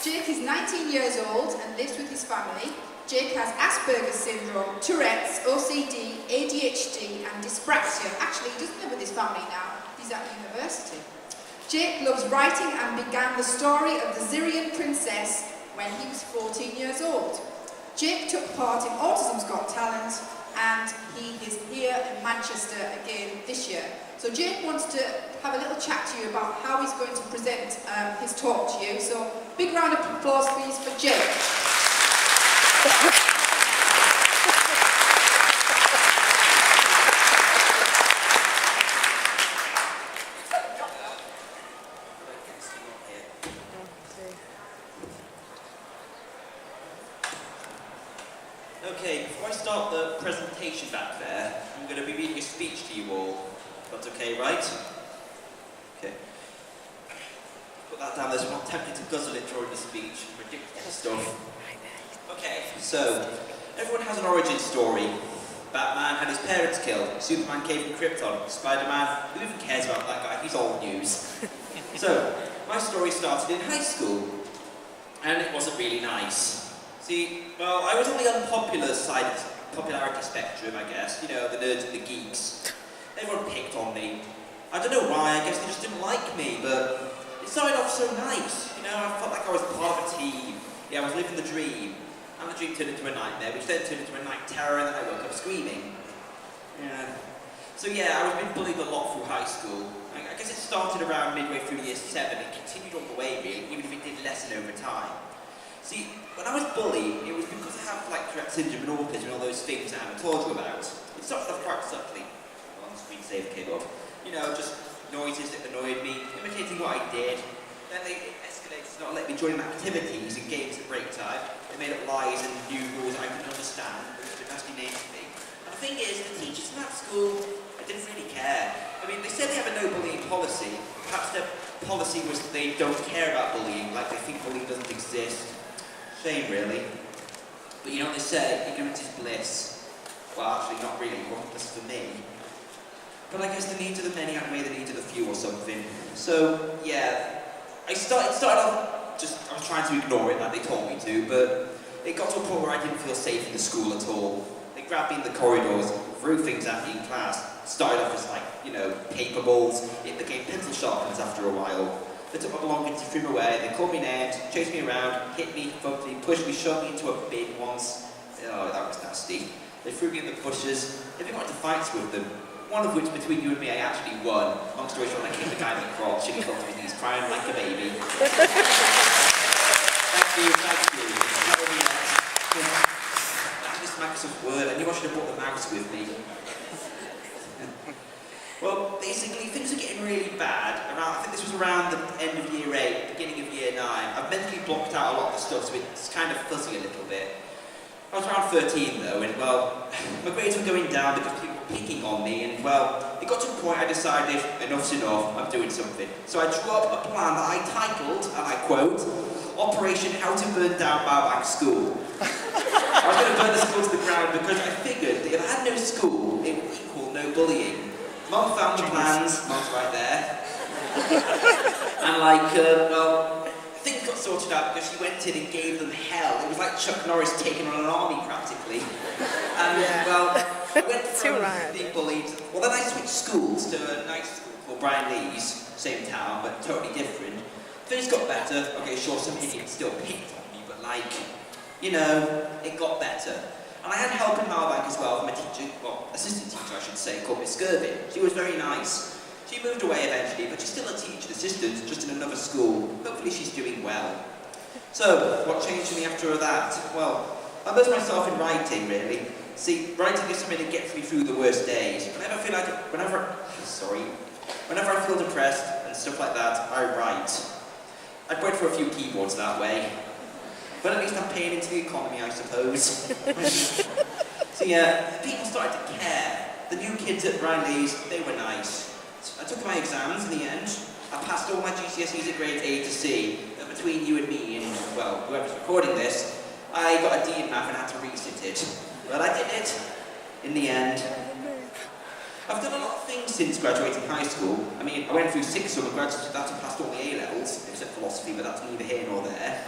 Jake is 19 years old and lives with his family. Jake has Asperger's syndrome, Tourette's, OCD, ADHD and dyspraxia. Actually, he doesn't live with his family now. He's at university. Jake loves writing and began the story of the Syrian princess when he was 14 years old. Jake took part in Autism's Got Talent and he is here in Manchester again this year. So Jake wants to have a little chat to you about how he's going to present his talk to you. So big round of applause please for Jake. Okay, before I start the presentation back there, I'm going to be reading a speech to you all. That's okay, right? Okay. Put that down there so I'm not tempted to guzzle it during the speech. Ridiculous stuff. Okay, so, everyone has an origin story. Batman had his parents killed. Superman came from Krypton. Spider-Man, who even cares about that guy? He's old news. So, my story started in high school. And it wasn't really nice. See, well, I was on the unpopular side of the popularity spectrum, I guess. You know, the nerds and the geeks. Everyone picked on me. I don't know why, I guess they just didn't like me, but it started off so nice. You know, I felt like I was part of a team. Yeah, I was living the dream. And the dream turned into a nightmare, which then turned into a night terror, and then I woke up screaming. Yeah. So yeah, I was being bullied a lot through high school. I guess it started around midway through year 7 and continued all the way, really, even if it did lessen over time. See, when I was bullied, it was because I have like Tourette's syndrome and autism and all those things I haven't told you about. It started off quite subtly. Well, the screensaver came up. You know, just noises that annoyed me, imitating what I did. Then they escalated to not let me join activities and games at break time. They made up lies and new rules I couldn't understand, which were nasty names to me. And the thing is, the teachers in that school, they didn't really care. I mean, they said they have a no bullying policy. Perhaps their policy was they don't care about bullying, like they think bullying doesn't exist. Shame, really. But you know what they say, ignorance is bliss. Well, actually, not really. It wasn't bliss for me. But I guess the needs of the many outweigh the needs of the few or something. So, yeah, it started off just, I was trying to ignore it like they told me to, but it got to a point where I didn't feel safe in the school at all. They grabbed me in the corridors, threw things at me in class. Started off as like, you know, paper balls. It became pencil sharpeners after a while. They took my belongings to threw away, they called me names, chased me around, hit me, bumped me, pushed me, shoved me into a bin once. Oh, that was nasty. They threw me in the bushes, they got into fights with them. One of which, between you and me, I actually won. Long story short, I kicked the guy in the crotch and he fell to his knees crying like a baby. Thank you. That will be next. That's just Microsoft Word. I knew I should have brought the mouse with me. Well, basically, things are getting really bad. I think this was around the end of year 8, beginning of year 9. I've mentally blocked out a lot of the stuff, so it's kind of fuzzy a little bit. I was around 13 though, and well, my grades were going down because people were picking on me, and well, it got to a point I decided, enough's enough, I'm doing something. So I drew up a plan that I titled, and I quote, Operation How to Burn Down Malbank School. I was going to burn the school to the ground because I figured that if I had no school, it would equal no bullying. Mum found the plans, Mum's right there. And like, well, things got sorted out because she went in and gave them hell. It was like Chuck Norris taking on an army practically. And well, I went from being bullied, well then I switched schools to a nice school called Brian Lee's, same town, but totally different. Things got better. Okay, sure, some idiot still picked on me, but like, you know, it got better. And I had help in Malbank as well from a teacher, well, assistant teacher I should say, called Miss Skirvin. She was very nice. She moved away eventually, but she's still a teacher assistant, just in another school. Hopefully she's doing well. So, what changed for me after that? Well, I immersed myself in writing, really. See, writing is something that gets me through the worst days. Whenever I feel depressed and stuff like that, I write. I write for a few keyboards that way. But at least I'm paying into the economy, I suppose. So yeah, people started to care. The new kids at Brian Lee's, they were nice. I took my exams in the end. I passed all my GCSEs at grades A to C. But between you and me and, well, whoever's recording this, I got a D in math and had to resit it. But I did it, in the end. I've done a lot of things since graduating high school. I mean, I went through 6 undergrads, that's and passed all the A-levels, except philosophy, but that's neither here nor there.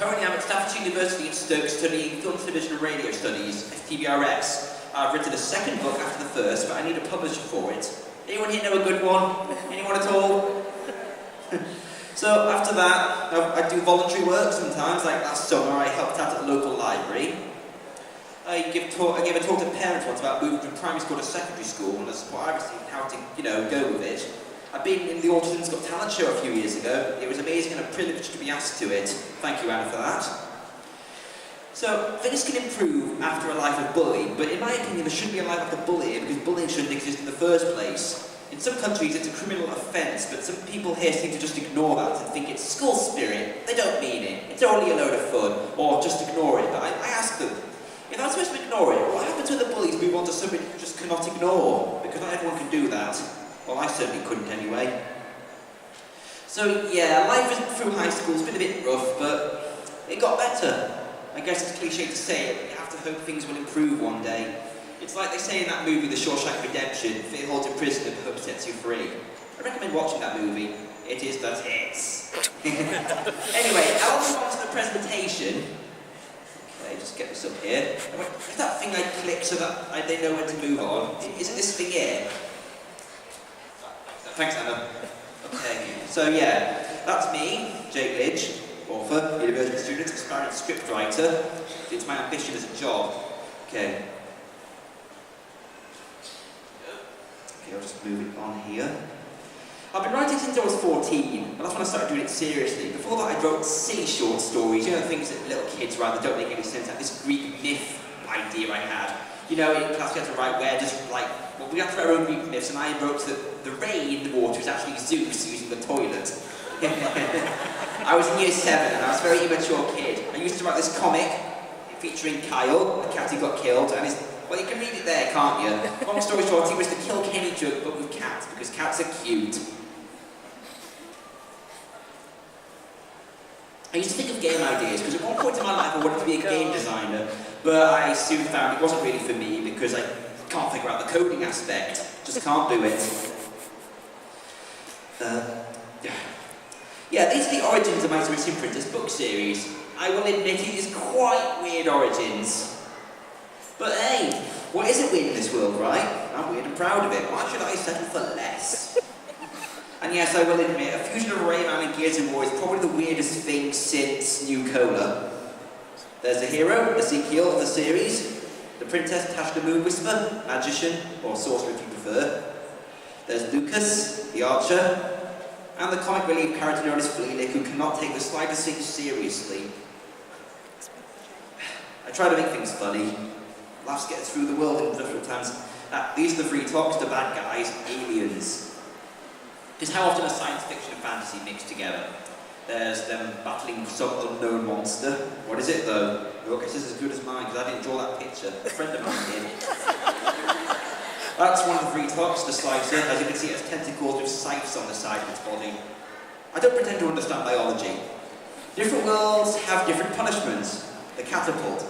Currently I'm at Staffordshire University in Stoke studying Film, Television and Radio Studies, FTBRS. I've written a second book after the first, but I need a publisher for it. Anyone here know a good one? Anyone at all? So after that, I do voluntary work sometimes, like last summer I helped out at a local library. I gave a talk to parents once about moving from primary school to secondary school, and that's what I received, how to, go with it. I've been in the Autism Got Talent show a few years ago. It was amazing and a privilege to be asked to it. Thank you, Anna, for that. So, things can improve after a life of bullying, but in my opinion, there shouldn't be a life after bullying, because bullying shouldn't exist in the first place. In some countries, it's a criminal offence, but some people here seem to just ignore that and think it's school spirit. They don't mean it. It's only a load of fun, or just ignore it. But I ask them, if I'm supposed to ignore it, what happens when the bullies move on to something you just cannot ignore? Because not everyone can do that. Well, I certainly couldn't anyway. So yeah, life through high school's been a bit rough, but it got better. I guess it's cliche to say it, but you have to hope things will improve one day. It's like they say in that movie, The Shawshank Redemption, fear holds you prisoner, but hope sets you free. I recommend watching that movie. It is the tits. Anyway, I'll move on to the presentation. Okay, just get this up here. Is that thing I click so that they know when to move on? Is it this thing here? Thanks, Anna. Okay, so yeah, that's me, Jake Lynch, author, university student, aspiring scriptwriter. It's my ambition as a job. Okay. I'll just move it on here. I've been writing since I was 14, and that's when I started doing it seriously. Before that, I wrote silly short stories, things that little kids write that don't make any sense, like this Greek myth idea I had. In class we had to write we had to write our own Greek myths, and I wrote that the rain in the water is actually Zeus using the toilet. I was in year 7, and I was a very immature kid. I used to write this comic featuring Kyle, a cat who got killed, and well, you can read it there, can't you? Long story short, he was the Kill Kenny joke, but with cats, because cats are cute. I used to think of game ideas, because at one point in my life I wanted to be a game designer, but I soon found it wasn't really for me, because I can't figure out the coding aspect. Just can't do it. Yeah, these are the origins of my Missing Princess book series. I will admit it is quite weird origins. But hey, what isn't weird in this world, right? I'm weird and proud of it. Why should I settle for less? And yes, I will admit, a fusion of Rayman and Gears of War is probably the weirdest thing since New Cola. There's the hero, Ezekiel of the series, the Princess Tash the Moon Whisper, Magician, or Sorcerer if you prefer. There's Lucas, the Archer, and the comic relief character known as Fleelick, who cannot take the slightest thing seriously. I try to make things funny. Laughs get us through the world in different times. These are the three talks, the bad guys, aliens. Because how often are science fiction and fantasy mixed together? There's them battling some unknown monster. What is it though? Your guess is as good as mine, because I didn't draw that picture. A friend of mine did. That's one of the three talks, the slicer. As you can see, it has tentacles with scythes on the side of its body. I don't pretend to understand biology. Different worlds have different punishments. The catapult.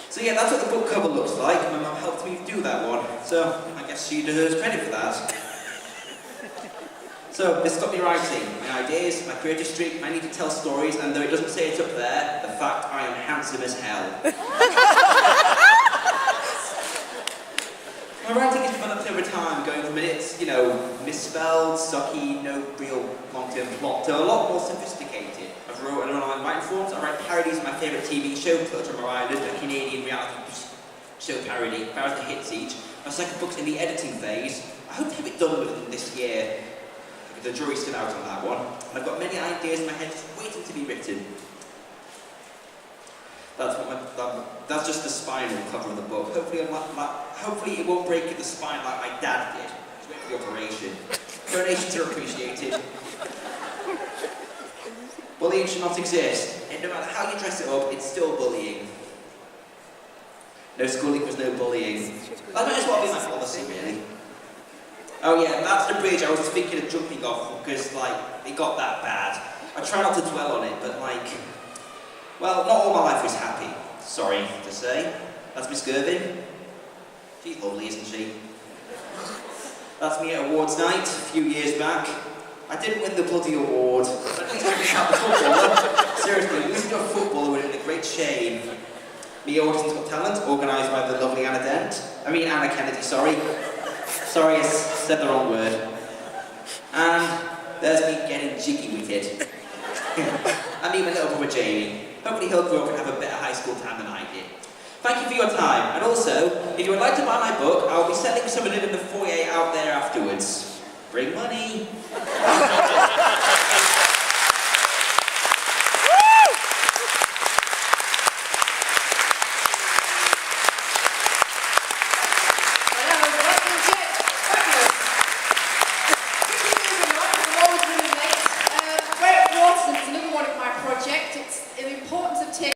So yeah, that's what the book cover looks like. My mum helped me do that one, so I guess she deserves credit for that. So this got me writing. My ideas, my creative streak, my need to tell stories, and though it doesn't say it up there, the fact I am handsome as hell. My writing has developed over time, going from minutes, misspelled, sucky, no real long-term plot, to a lot more sophisticated. I've wrote an online writing forums, I write parodies of my favourite TV show, Pilgrim Island, a Canadian reality show parody, about the hits each. My second book's in the editing phase. I hope to have it done within this year. The jury's still out on that one. And I've got many ideas in my head just waiting to be written. That's just the spinal cover of the book. Hopefully it won't break the spine like my dad did. Just wait for the operation. Donations are appreciated. Bullying should not exist. And no matter how you dress it up, it's still bullying. No schooling was no bullying. That might as well be my policy, really. Oh yeah, that's the bridge I was thinking of jumping off because, it got that bad. I try not to dwell on it, but well, not all my life was happy. Sorry to say. That's Miss Gervin. She's lovely, isn't she? That's me at awards night a few years back. I didn't win the bloody award. At least I can shout the footballer. Seriously, losing to a footballer would have been a great shame. Me Autism's Got Talent, organised by the lovely Anna Kennedy, sorry. Sorry, I said the wrong word. And there's me getting jiggy with it. I mean my little brother Jamie. Hopefully he'll grow up and have a better high school time than I did. Thank you for your time, and also, if you would like to buy my book, I'll be selling some of it in the foyer out there afterwards. Bring money!